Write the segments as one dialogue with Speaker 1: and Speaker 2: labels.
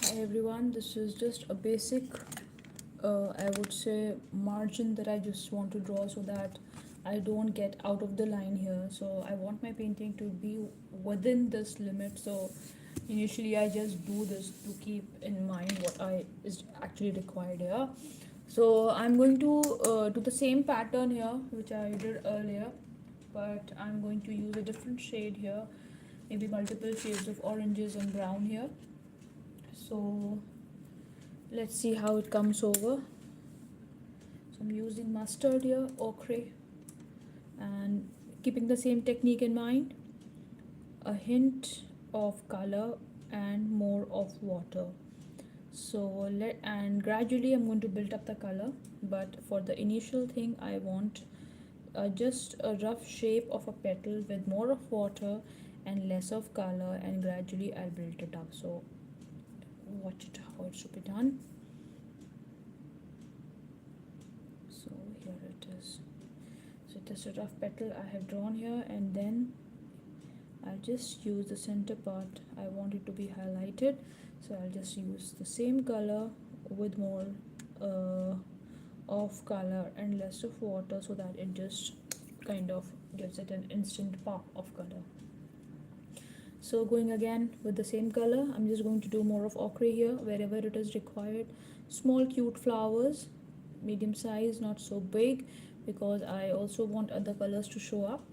Speaker 1: Hi everyone, this is just a basic, I would say, margin that I just want to draw so that I don't get out of the line here. So I want my painting to be within this limit. So initially I just do this to keep in mind what I is actually required here. So I'm going to do the same pattern here which I did earlier, but I'm going to use a different shade here, maybe multiple shades of oranges and brown here. So let's see how it comes over. So I'm using mustard here, ochre, and keeping the same technique in mind, a hint of color and more of water. So and gradually I'm going to build up the color, but for the initial thing I want just a rough shape of a petal with more of water and less of color, and gradually I'll build it up. So watch it how it should be done. So here it is. So just a rough petal I have drawn here, and then I'll just use the center part. I want it to be highlighted, so I'll just use the same color with more uh, of color and less of water so that it just kind of gives it an instant pop of color. So going again with the same color, I'm just going to do more of ochre here wherever it is required. Small cute flowers, medium size, not so big, because I also want other colors to show up.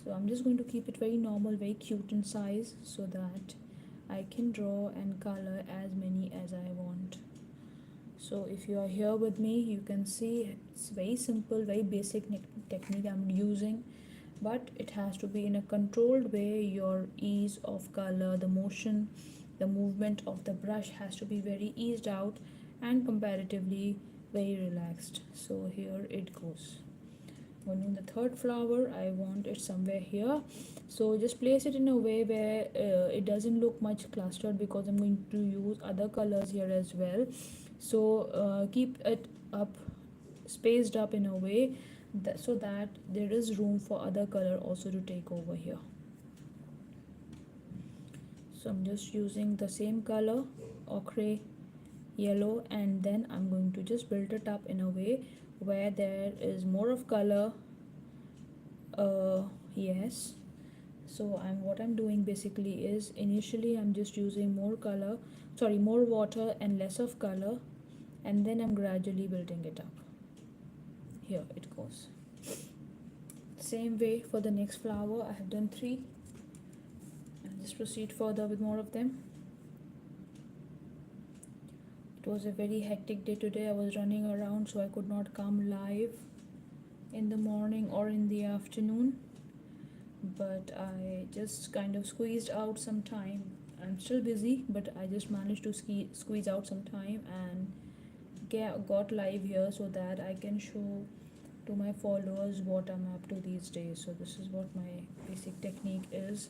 Speaker 1: So I'm just going to keep it very normal, very cute in size, so that I can draw and color as many as I want. So if you are here with me, you can see it's very simple, very basic technique I'm using, but it has to be in a controlled way. Your ease of color, the motion, the movement of the brush has to be very eased out and comparatively very relaxed. So here it goes. When in the third flower, I want it somewhere here. So just place it in a way where it doesn't look much clustered, because I'm going to use other colors here as well. So keep it up, spaced up in a way that, so that there is room for other color also to take over here. So I'm just using the same color, ochre yellow, and then I'm going to just build it up in a way where there is more of color. Yes. So what I'm doing basically is, initially I'm just using more water and less of color, and then I'm gradually building it up. Here it goes. Same way for the next flower. I have done 3, and just proceed further with more of them. It was a very hectic day today. I was running around, so I could not come live in the morning or in the afternoon, but I just kind of squeezed out some time. I'm still busy, but I just managed to squeeze out some time and got live here so that I can show to my followers what I'm up to these days. So this is what my basic technique is,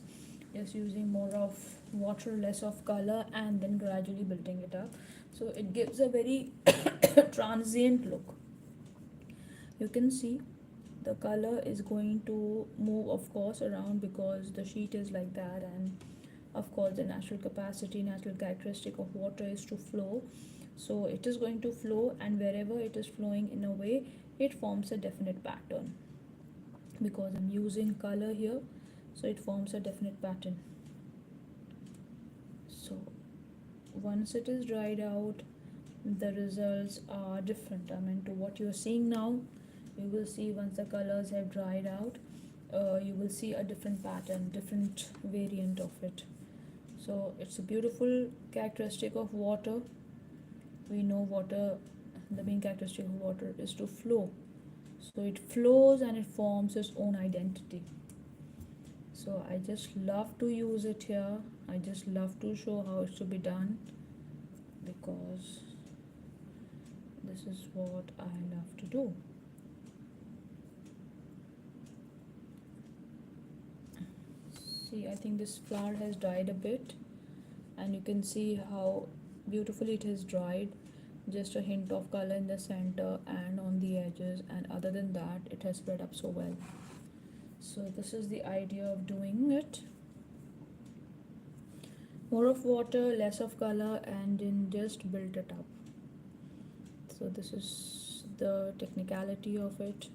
Speaker 1: just using more of water, less of color, and then gradually building it up. So it gives a very transient look. You can see the color is going to move, of course, around, because the sheet is like that, and of course the natural capacity, natural characteristic of water is to flow. So it is going to flow, and wherever it is flowing in a way, it forms a definite pattern. Because I'm using color here, so it forms a definite pattern. So once it is dried out, the results are different. I mean, to what you're seeing now, you will see once the colors have dried out, you will see a different pattern, different variant of it. So it's a beautiful characteristic of water. We know water, the main characteristic of water is to flow. So it flows and it forms its own identity. So I just love to use it here. I just love to show how it should be done, because this is what I love to do. See, I think this flower has dried a bit, and you can see how beautifully it has dried. Just a hint of color in the center and on the edges, and other than that, it has spread up so well. So this is the idea of doing it. More of water, less of color, and then just build it up. So this is the technicality of it.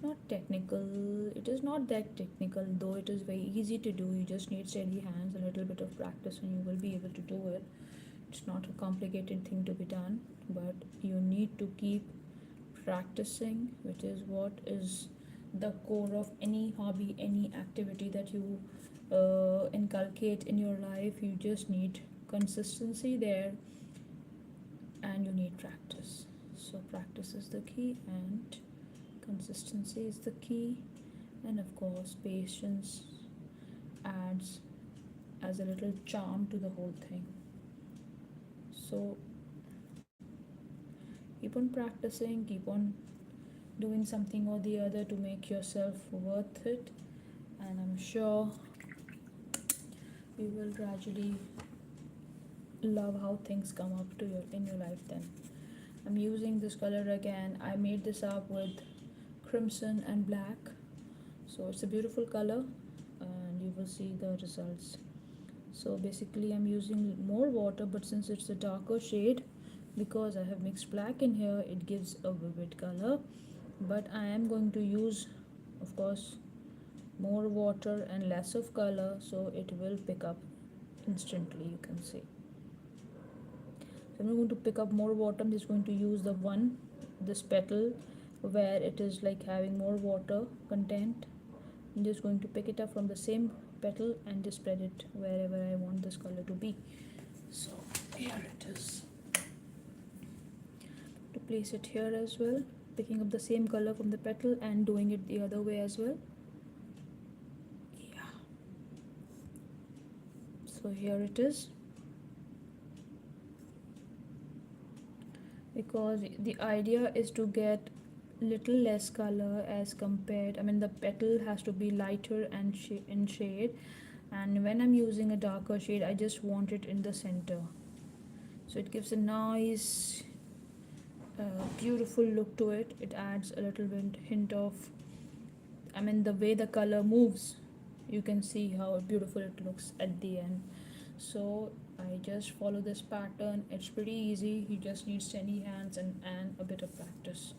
Speaker 1: Not technical, it is not that technical, though it is very easy to do. You just need steady hands, a little bit of practice, and you will be able to do it. It's not a complicated thing to be done, but you need to keep practicing, which is what is the core of any hobby, any activity that you inculcate in your life. You just need consistency there, and you need practice. So practice is the key, and consistency is the key, and of course patience adds as a little charm to the whole thing. So keep on practicing, keep on doing something or the other to make yourself worth it, and I'm sure you will gradually love how things come up to your in your life. Then I'm using this color again. I made this up with crimson and black, so it's a beautiful color, and you will see the results. So basically I'm using more water, but since it's a darker shade, because I have mixed black in here, it gives a vivid color. But I am going to use, of course, more water and less of color, so it will pick up instantly, you can see. So I'm not going to pick up more water. I'm just going to use this petal where it is like having more water content. I'm just going to pick it up from the same petal and just spread it wherever I want this color to be. So here it is. To place it here as well, picking up the same color from the petal and doing it the other way as well. Yeah. So here it is. Because the idea is to get little less color as compared, I mean the petal has to be lighter and in shade, and when I'm using a darker shade I just want it in the center, so it gives a nice beautiful look to it. It adds a little bit hint of, I mean the way the color moves, you can see how beautiful it looks at the end. So I just follow this pattern. It's pretty easy, you just need steady hands and a bit of practice.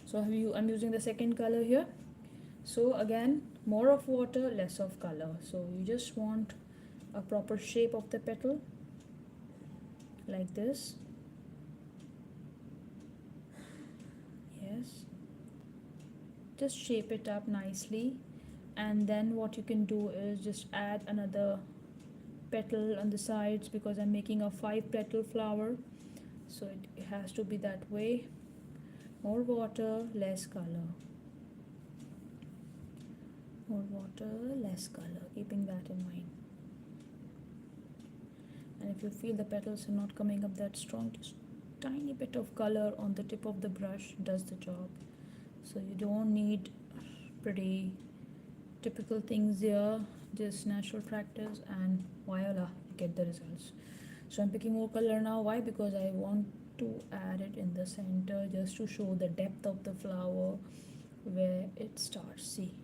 Speaker 1: So I'm using the second color here. So again, more of water, less of color. So you just want a proper shape of the petal like this. Yes, just shape it up nicely, and then what you can do is just add another petal on the sides, because I'm making a 5 petal flower, so it has to be that way. More water, less color. More water, less color, keeping that in mind. And if you feel the petals are not coming up that strong, just tiny bit of color on the tip of the brush does the job. So you don't need pretty typical things here, just natural practice and voila, you get the results. So I'm picking more color now. Why? Because I want to add it in the center just to show the depth of the flower where it starts. See,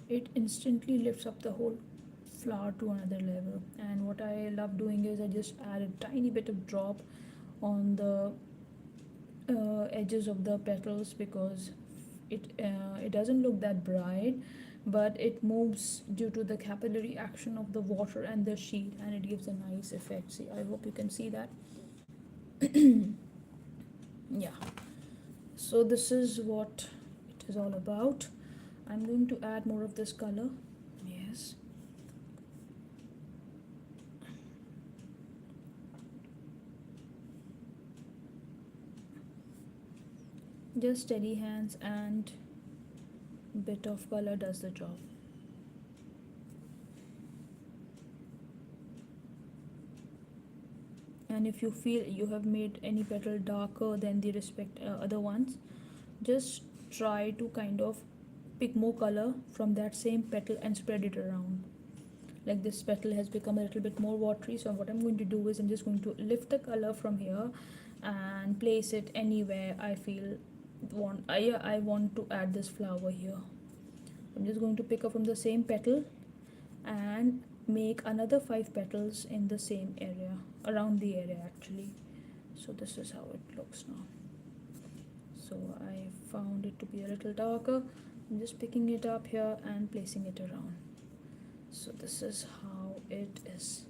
Speaker 1: it instantly lifts up the whole flower to another level. And what I love doing is I just add a tiny bit of drop on the edges of the petals, because it doesn't look that bright, but it moves due to the capillary action of the water and the sheet, and it gives a nice effect. See, I hope you can see that. Yeah, so this is what it is all about. I'm going to add more of this color. Yes, just steady hands and bit of color does the job. And if you feel you have made any petal darker than the respect other ones, just try to kind of pick more color from that same petal and spread it around. Like this petal has become a little bit more watery, so what I'm going to do is I'm just going to lift the color from here and place it anywhere I feel I want to add this flower here. I'm just going to pick up from the same petal and make another 5 petals in the same area, around the area actually. So this is how it looks now. So I found it to be a little darker. I'm just picking it up here and placing it around. So this is how it is.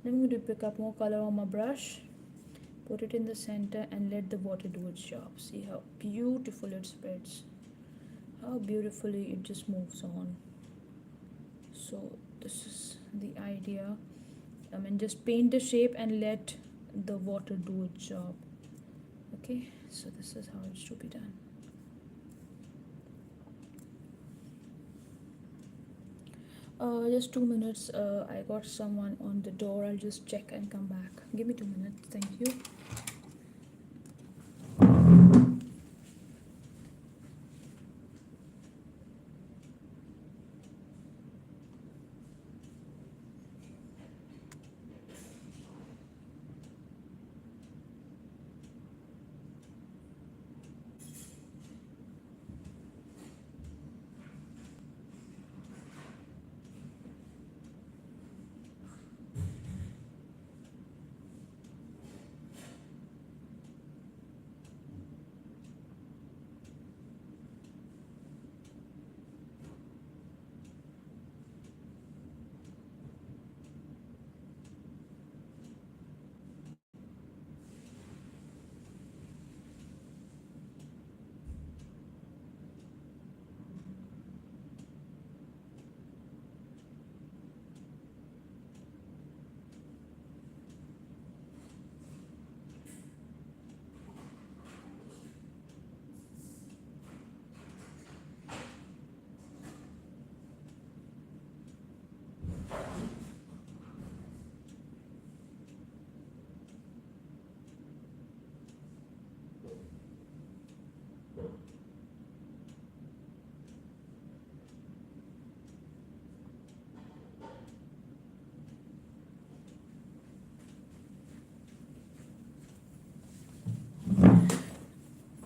Speaker 1: Then I'm going to pick up more color on my brush, put it in the center and let the water do its job. See how beautiful it spreads, how beautifully it just moves on. So this is the idea. I mean, just paint the shape and let the water do its job. Okay, so this is how it should be done. Just 2 minutes. I got someone on the door. I'll just check and come back. Give me 2 minutes. Thank you.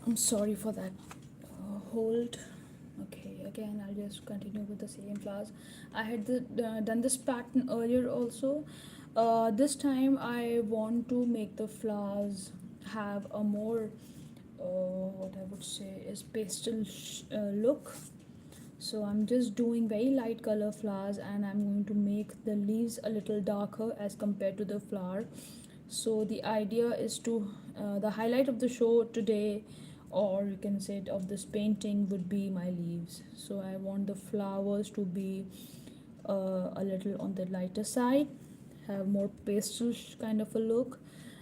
Speaker 1: I'm sorry for that hold. Okay, again I'll just continue with the same flowers. I had done this pattern earlier also. This time I want to make the flowers have a more what I would say is pastel look. So I'm just doing very light color flowers and I'm going to make the leaves a little darker as compared to the flower. So the idea is to the highlight of the show today, or you can say it, of this painting would be my leaves. So I want the flowers to be a little on the lighter side, have more pastel kind of a look,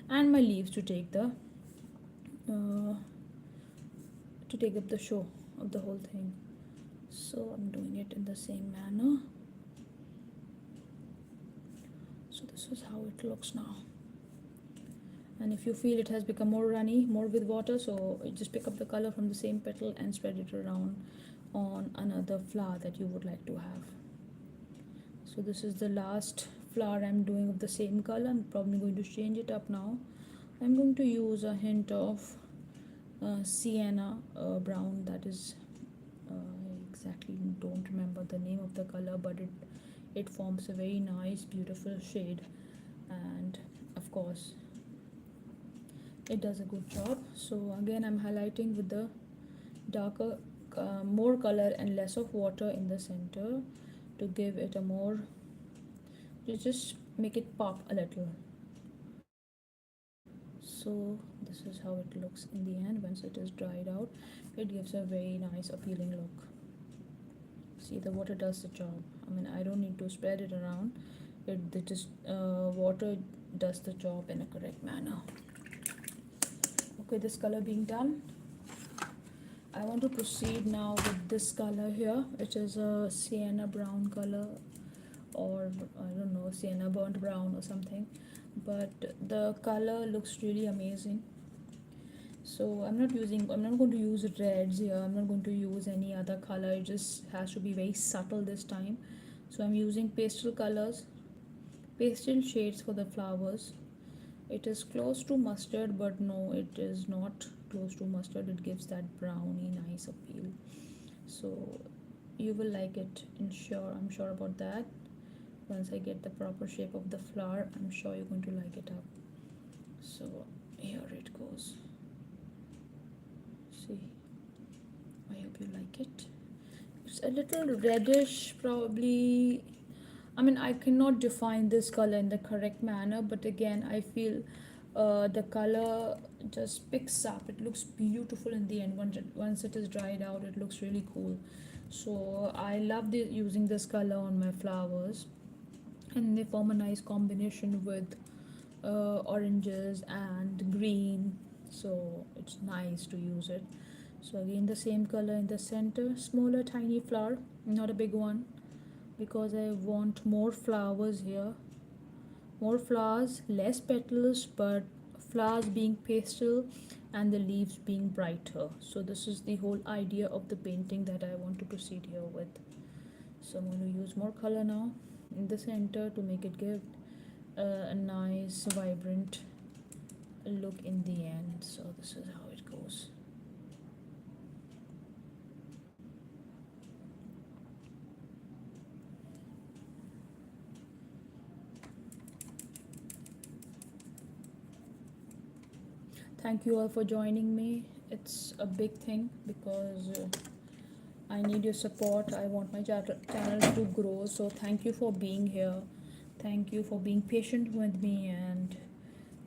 Speaker 1: and my leaves uh, to take up the show of the whole thing. So I'm doing it in the same manner. So this is how it looks now. And if you feel it has become more runny, more with water, so you just pick up the color from the same petal and spread it around on another flower that you would like to have. So this is the last flower I'm doing of the same color. I'm probably going to change it up now. I'm going to use a hint of sienna brown. That is I exactly don't remember the name of the color, but it forms a very nice beautiful shade, and of course it does a good job. So again I'm highlighting with the darker more color and less of water in the center to give it a more, to just make it pop a little. So this is how it looks in the end. Once it is dried out, it gives a very nice appealing look. See, the water does the job. I mean, I don't need to spread it around. It just water does the job in a correct manner. Okay, this color being done, I want to proceed now with this color here, which is a sienna brown color, or I don't know, sienna burnt brown or something, but the color looks really amazing. So I'm not going to use reds here. I'm not going to use any other color. It just has to be very subtle this time. So I'm using pastel colors, pastel shades for the flowers. It is close to mustard, but no, it is not close to mustard. It gives that browny nice appeal. So you will like it, I'm sure about that. once I get the proper shape of the flower, I'm sure you're going to like it up. So here it goes. See, I hope you like it. It's a little reddish, probably. I mean, I cannot define this color in the correct manner, but again, I feel the color just picks up. It looks beautiful in the end. Once it is dried out, it looks really cool. So I love using this color on my flowers, and they form a nice combination with oranges and green. So it's nice to use it. So again, the same color in the center, smaller tiny flower, not a big one, because I want more flowers here. More flowers, less petals, but flowers being pastel and the leaves being brighter. So this is the whole idea of the painting that I want to proceed here with. So I'm going to use more color now in the center to make it give a nice vibrant look in the end. So this is how it goes. Thank you all for joining me. It's a big thing because I need your support. I want my channel to grow. So thank you for being here. Thank you for being patient with me, and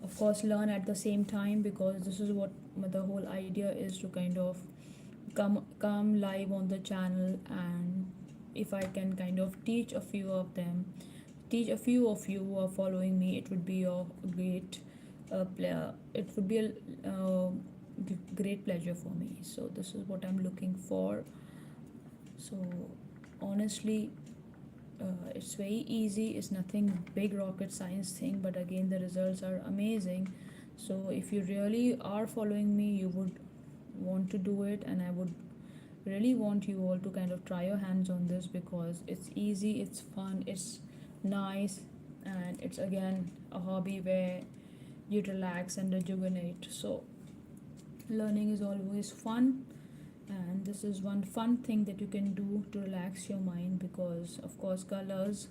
Speaker 1: of course learn at the same time, because this is what the whole idea is, to kind of come live on the channel, and if I can kind of teach a few of them, teach a few of you who are following me, it would be a great it would be a great pleasure for me. So this is what I'm looking for. So honestly, it's very easy. It's nothing big rocket science thing, but again the results are amazing. So if you really are following me, you would want to do it, and I would really want you all to kind of try your hands on this, because it's easy, it's fun, it's nice, and it's again a hobby where you relax and rejuvenate. So learning is always fun, and this is one fun thing that you can do to relax your mind, because of course colors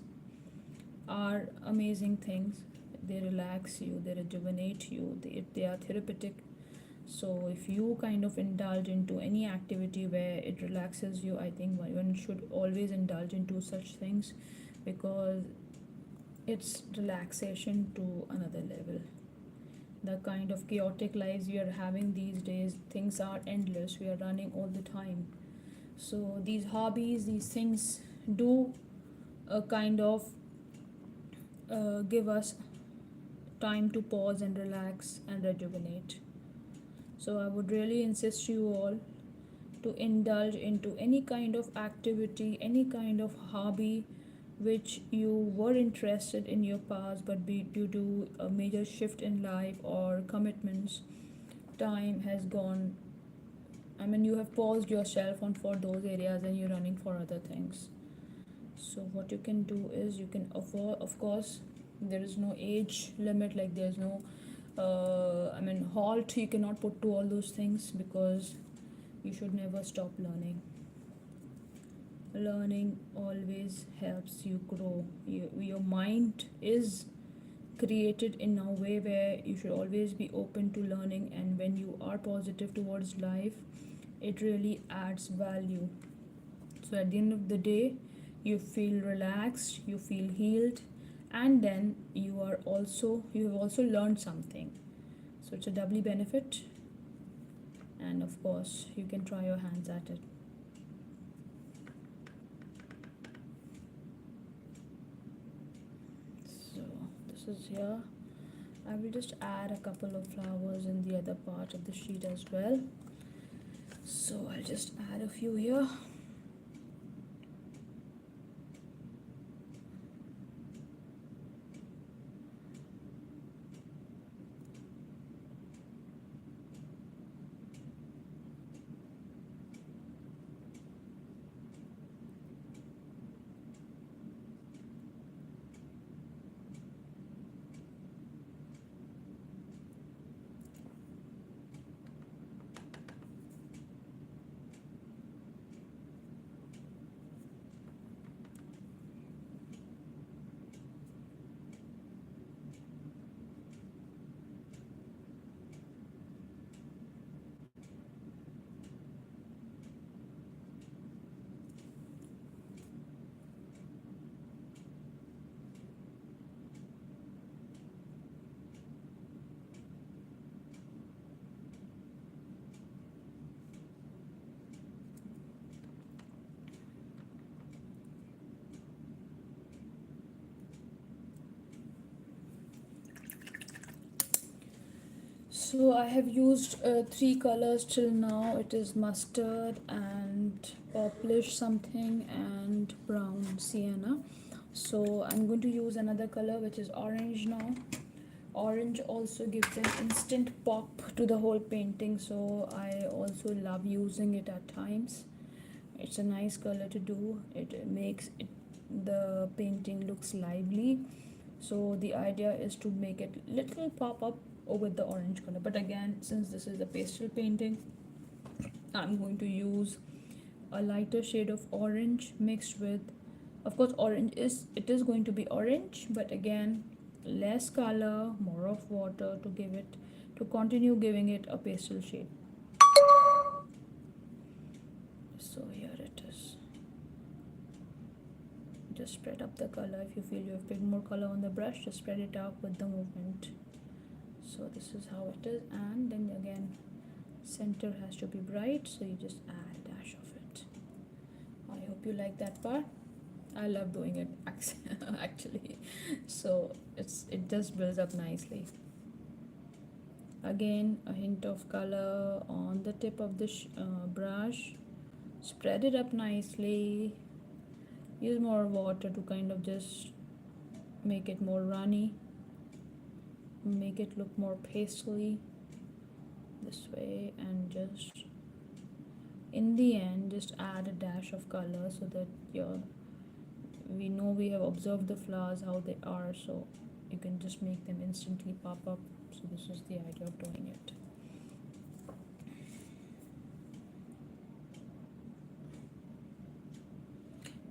Speaker 1: are amazing things. They relax you, they rejuvenate you, they are therapeutic. So if you kind of indulge into any activity where it relaxes you, I think one should always indulge into such things, because it's relaxation to another level. The kind of chaotic lives we are having these days, things are endless, we are running all the time. So these hobbies, these things do kind of give us time to pause and relax and rejuvenate. So I would really insist you all to indulge into any kind of activity, any kind of hobby which you were interested in your past, but due to a major shift in life or commitments, time has gone. I mean, you have paused yourself on for those areas and you're running for other things. So what you can do is you can afford, of course, there is no age limit, like there's no I mean halt you cannot put to all those things, because you should never stop learning. Learning always helps you grow. Your mind is created in a way where you should always be open to learning, and when you are positive towards life, it really adds value. So at the end of the day, you feel relaxed, you feel healed, and then you have also learned something. So it's a doubly benefit, and of course you can try your hands at it. So this is here. I will just add a couple of flowers in the other part of the sheet as well. So I'll just add a few here. So I have used three colors till now. It is mustard and purplish something and brown sienna. So I'm going to use another color which is orange now. Orange also gives an instant pop to the whole painting, so I also love using it at times. It's a nice color to do. It makes it, the painting looks lively. So the idea is to make it little pop up with the orange color. But again, since this is a pastel painting, I'm going to use a lighter shade of orange mixed with, of course, orange is, it is going to be orange, but again, less color, more of water to give it, to continue giving it a pastel shade. So here it is. Just spread up the color. If you feel you have picked more color on the brush, just spread it out with the movement. So this is how it is, and then again, center has to be bright, so you just add a dash of it. I hope you like that part. I love doing it actually. So it just builds up nicely. Again, a hint of color on the tip of the brush. Spread it up nicely. Use more water to kind of just make it more runny. Make it look more pastely this way, and just in the end just add a dash of color so that we know we have observed the flowers how they are, so you can just make them instantly pop up. So this is the idea of doing it.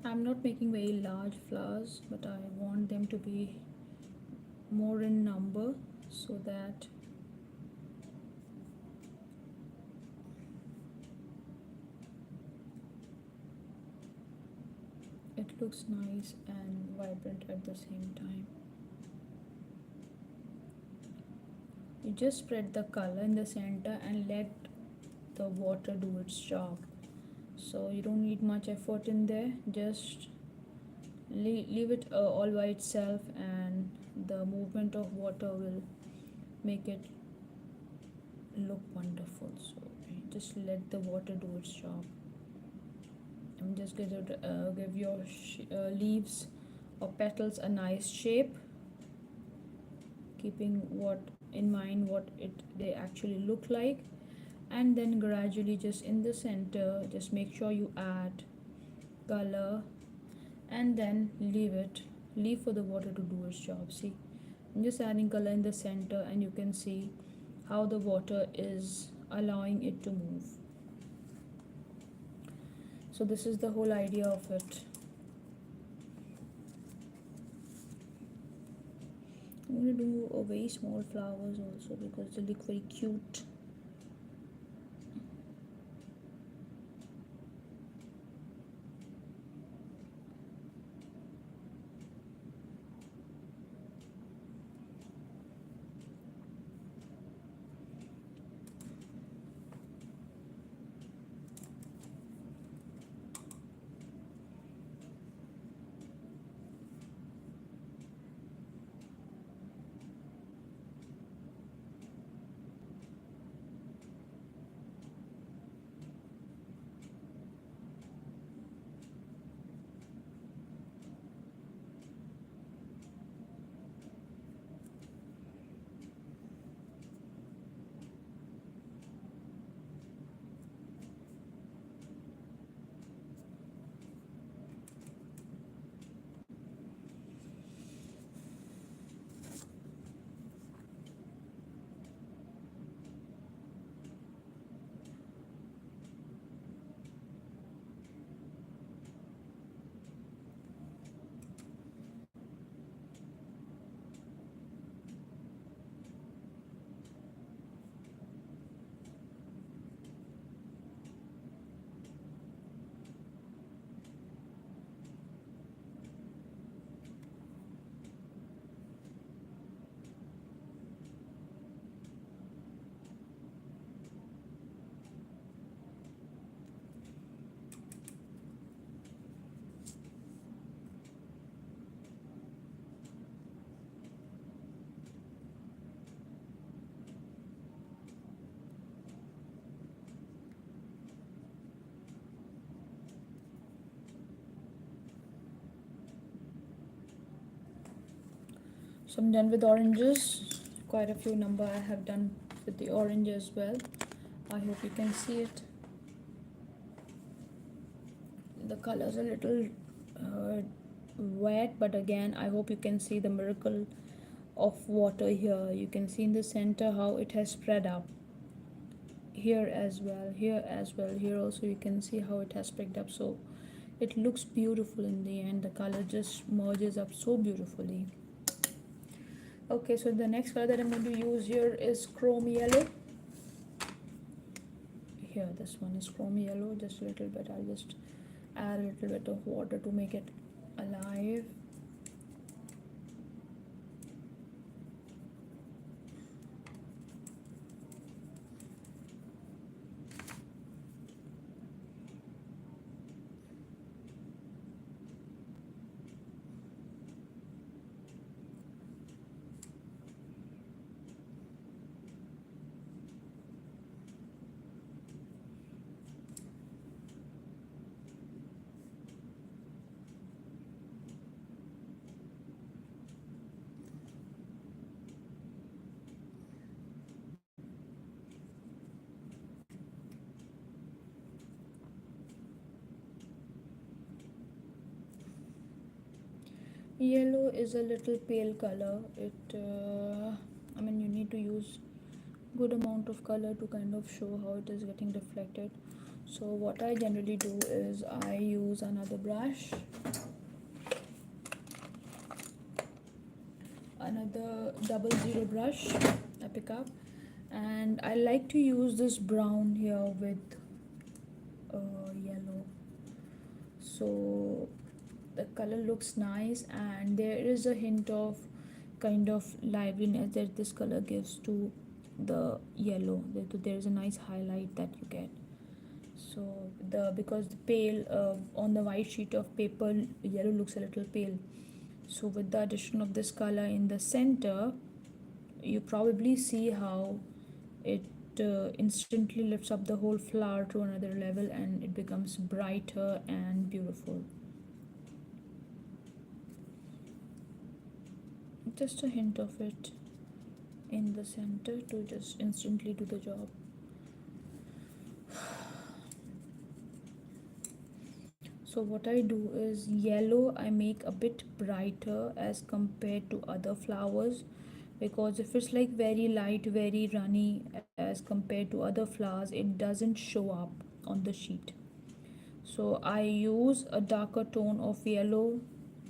Speaker 1: I'm not making very large flowers, but I want them to be more in number so that it looks nice and vibrant at the same time. You just spread the color in the center and let the water do its job. So you don't need much effort in there, just leave it all by itself, and the movement of water will make it look wonderful. So just let the water do its job. I'm just going to give your leaves or petals a nice shape, keeping what in mind what they actually look like, and then gradually just in the center just make sure you add color, and then leave for the water to do its job. See, I'm just adding color in the center, and you can see how the water is allowing it to move. So this is the whole idea of it. I'm going to do a very small flowers also because they look very cute. So I'm done with oranges. Quite a few number I have done with the orange as well. I hope you can see it. The color's a little wet, but again I hope you can see the miracle of water here. You can see in the center how it has spread up. Here as well, here as well, here also you can see how it has picked up. So it looks beautiful in the end. The color just merges up so beautifully. Okay, so the next color that I'm going to use here is chrome yellow. Here, this one is chrome yellow, just a little bit. I'll just add a little bit of water to make it alive. Yellow is a little pale color. I mean, you need to use good amount of color to kind of show how it is getting reflected. So what I generally do is I use another brush, another 00 brush I pick up, and I like to use this brown here with yellow. So the color looks nice, and there is a hint of kind of liveliness that this color gives to the yellow. There is a nice highlight that you get. So because the pale on the white sheet of paper, yellow looks a little pale. So with the addition of this color in the center, you probably see how it instantly lifts up the whole flower to another level, and it becomes brighter and beautiful. Just a hint of it in the center to just instantly do the job. So what I do is yellow I make a bit brighter as compared to other flowers, because if it's like very light, very runny as compared to other flowers, it doesn't show up on the sheet. So I use a darker tone of yellow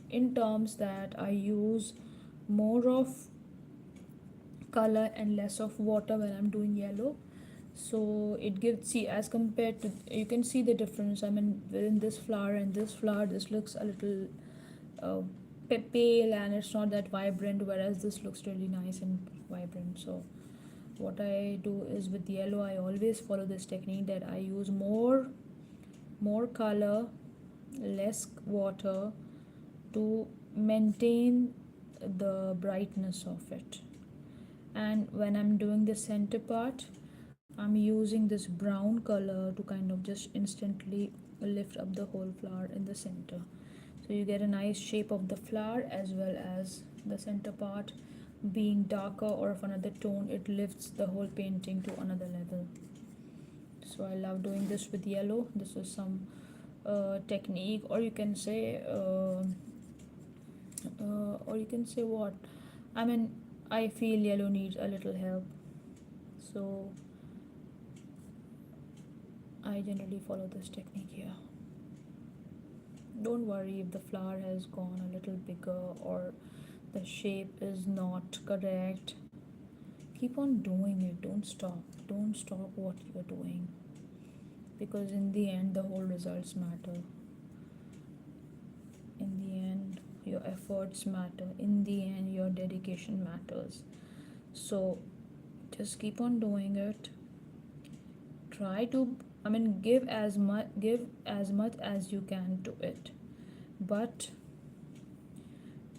Speaker 1: in terms that I use more of color and less of water when I'm doing yellow. So it gives, see, as compared to, you can see the difference. I mean, within this flower and this flower, this looks a little uh, pale, and it's not that vibrant, whereas this looks really nice and vibrant. So what I do is with yellow I always follow this technique that I use more color, less water, to maintain the brightness of it. And when I'm doing the center part, I'm using this brown color to kind of just instantly lift up the whole flower in the center. So you get a nice shape of the flower, as well as the center part being darker or of another tone, it lifts the whole painting to another level. So I love doing this with yellow. This is some technique, or you can say what, I mean, I feel yellow needs a little help, so I generally follow this technique here. Don't worry if the flower has gone a little bigger or the shape is not correct. Keep on doing it. Don't stop what you're doing, because in the end the whole results matter. In the end your efforts matter. In the end your dedication matters. So just keep on doing it. Try to, I mean, give as much as you can to it, but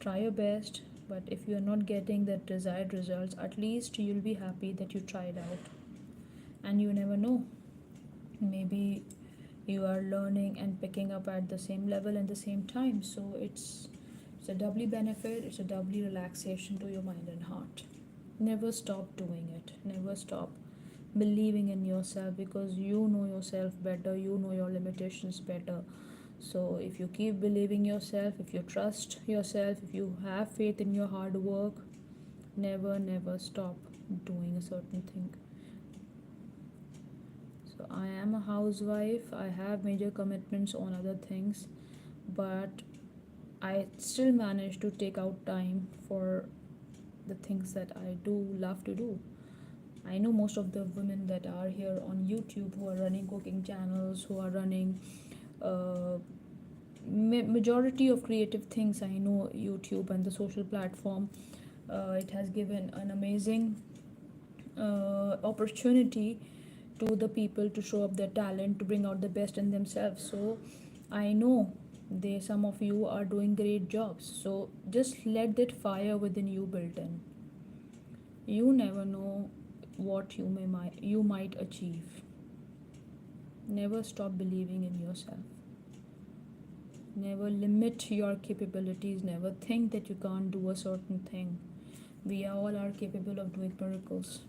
Speaker 1: try your best. But if you're not getting the desired results, at least you'll be happy that you tried out. And you never know, maybe you are learning and picking up at the same level and the same time. So It's a doubly benefit, it's a doubly relaxation to your mind and heart. Never stop doing it. Never stop believing in yourself, because you know yourself better, you know your limitations better. So if you keep believing yourself, if you trust yourself, if you have faith in your hard work, never stop doing a certain thing. So I am a housewife, I have major commitments on other things, but I still manage to take out time for the things that I do love to do. I know most of the women that are here on YouTube who are running cooking channels, who are running uh, majority of creative things. I know YouTube and the social platform, it has given an amazing opportunity to the people to show up their talent, to bring out the best in themselves. So I know they, some of you are doing great jobs. So just let that fire within you build in. You never know what you might achieve. Never stop believing in yourself. Never limit your capabilities. Never think that you can't do a certain thing. We all are capable of doing miracles,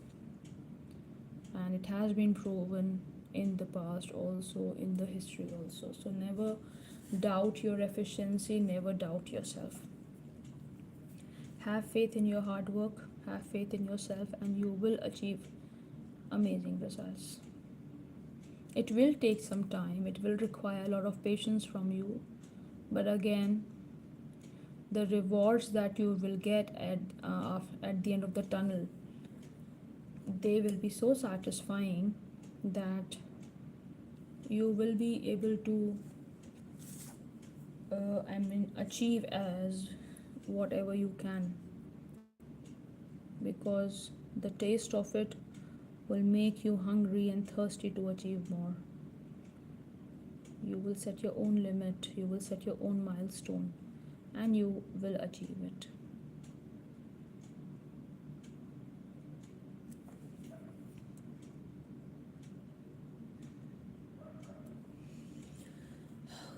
Speaker 1: and it has been proven in the past, also in the history also. So never doubt your efficiency, never doubt yourself. Have faith in your hard work, have faith in yourself, and you will achieve amazing results. It will take some time, it will require a lot of patience from you, but again, the rewards that you will get at the end of the tunnel, they will be so satisfying that you will be able to achieve as whatever you can, because the taste of it will make you hungry and thirsty to achieve more. You will set your own limit, you will set your own milestone, and you will achieve it.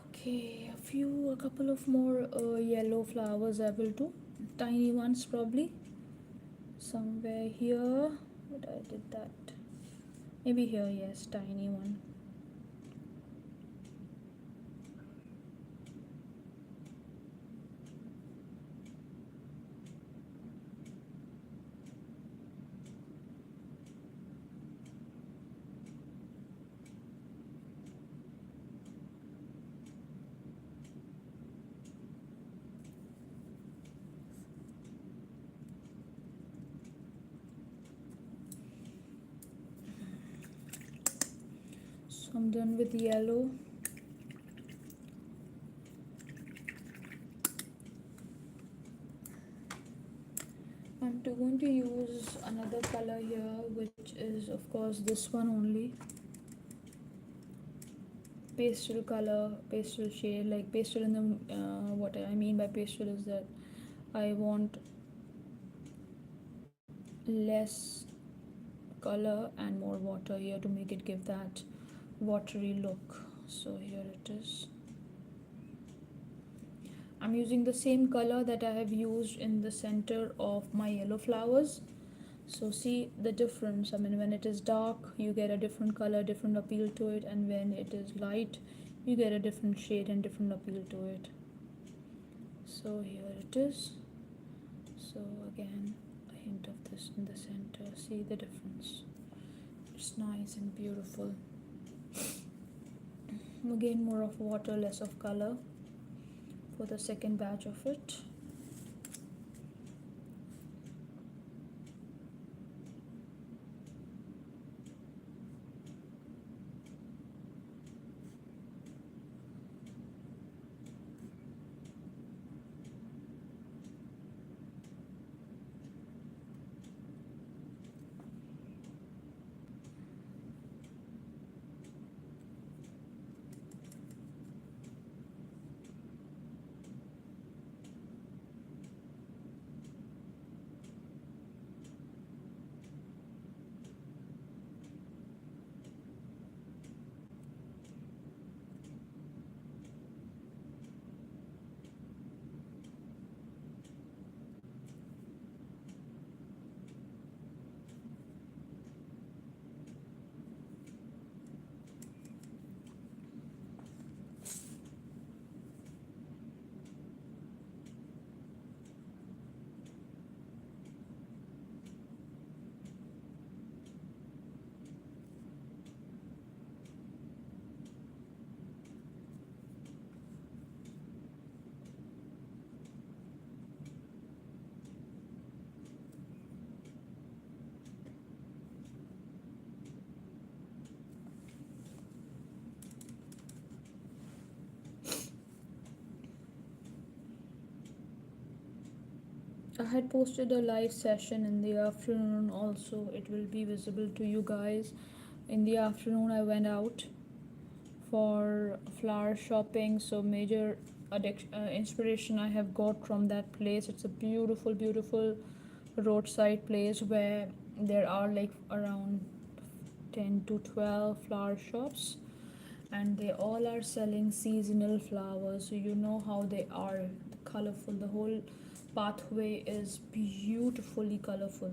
Speaker 1: Okay, a couple of more yellow flowers I will do. Tiny ones probably. Somewhere here. But I did that. Maybe here, yes, tiny one. So I'm done with yellow. I'm going to use another color here, which is of course this one only. Pastel color, pastel shade, like pastel in the what I mean by pastel is that I want less color and more water here to make it give that watery look. So here it is. I'm using the same color that I have used in the center of my yellow flowers. So see the difference. I mean, when it is dark, you get a different color, different appeal to it, and when it is light, you get a different shade and different appeal to it. So here it is. So again, a hint of this in the center. See the difference. It's nice and beautiful. Again, more of water, less of color for the second batch of it. I had posted a live session in the afternoon also. It will be visible to you guys. In the afternoon, I went out for flower shopping. So, major inspiration I have got from that place. It's a beautiful, beautiful roadside place where there are like around 10 to 12 flower shops, and they all are selling seasonal flowers. So you know how they are colorful. The whole pathway is beautifully colorful.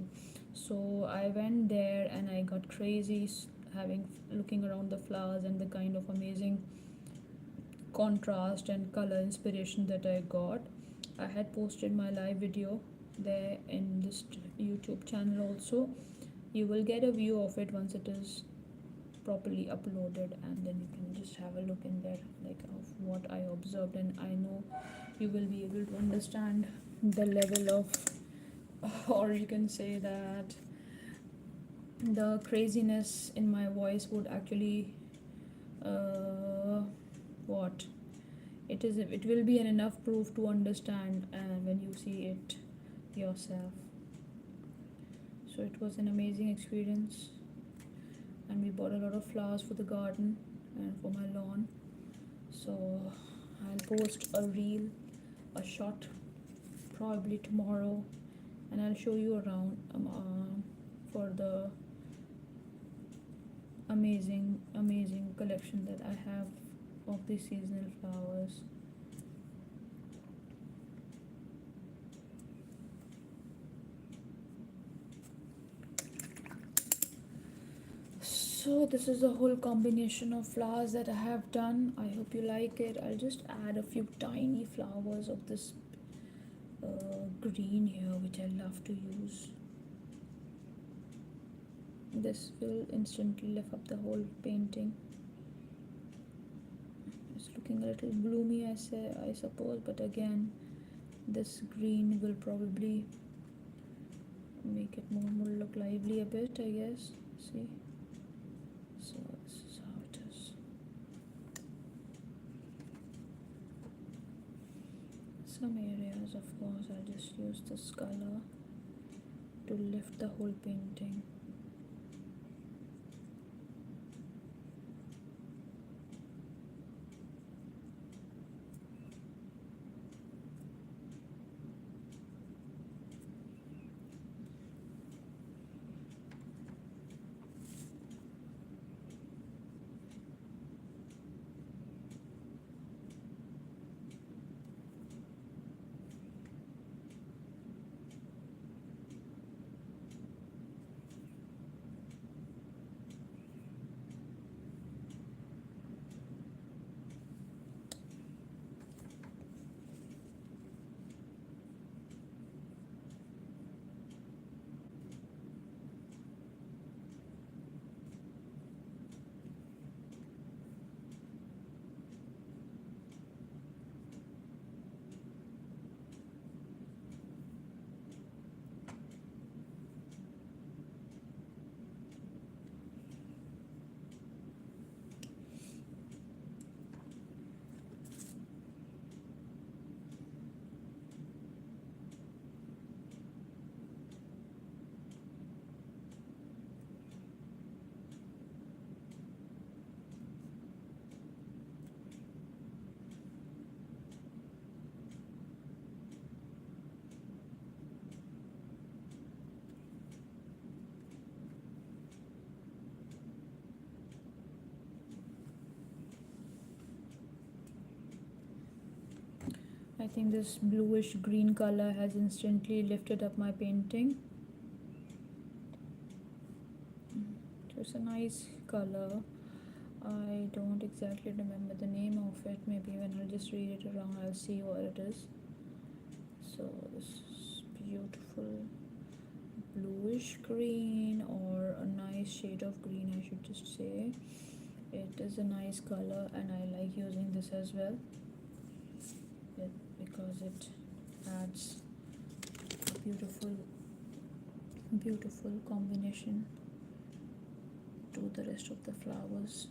Speaker 1: So I went there and I got crazy having looking around the flowers and the kind of amazing contrast and color inspiration that I got. I had posted my live video there in this YouTube channel also. You will get a view of it once it is properly uploaded, and then you can just have a look in there like of what I observed, and I know you will be able to understand the level of or you can say that the craziness in my voice would actually uh, what it will be an enough proof to understand when you see it yourself. So it was an amazing experience, and we bought a lot of flowers for the garden and for my lawn. So I'll post a reel, a shot, probably tomorrow, and I'll show you around for the amazing collection that I have of the seasonal flowers. So this is the whole combination of flowers that I have done. I hope you like it. I'll just add a few tiny flowers of this green here, which I love to use. This will instantly lift up the whole painting. It's looking a little gloomy, I suppose, but again, this green will probably make it more look lively a bit, I guess. See, so this is how it is. Some areas, of course, I'll just use this color to lift the whole painting. I think this bluish green color has instantly lifted up my painting. So it's a nice color. I don't exactly remember the name of it. Maybe when I'll just read it around, I'll see what it is. So this is beautiful bluish green, or a nice shade of green, I should just say. It is a nice color, and I like using this as well because it adds a beautiful combination to the rest of the flowers.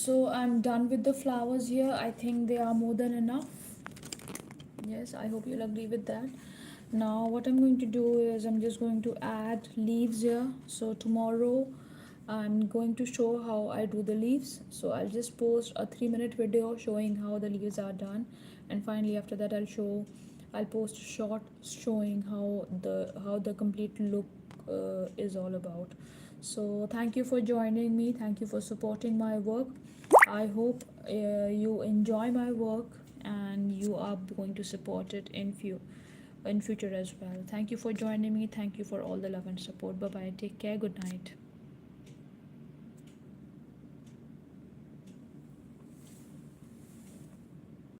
Speaker 1: So I'm done with the flowers here. I think they are more than enough. Yes, I hope you'll agree with that. Now what I'm going to do is I'm just going to add leaves here. So tomorrow I'm going to show how I do the leaves. So I'll just post a 3-minute video showing how the leaves are done, and finally after that I'll post a short showing how the complete look is all about. So thank you for joining me. Thank you for supporting my work. I hope you enjoy my work and you are going to support it in future as well. Thank you for joining me. Thank you for all the love and support. Bye bye. Take care. Good night.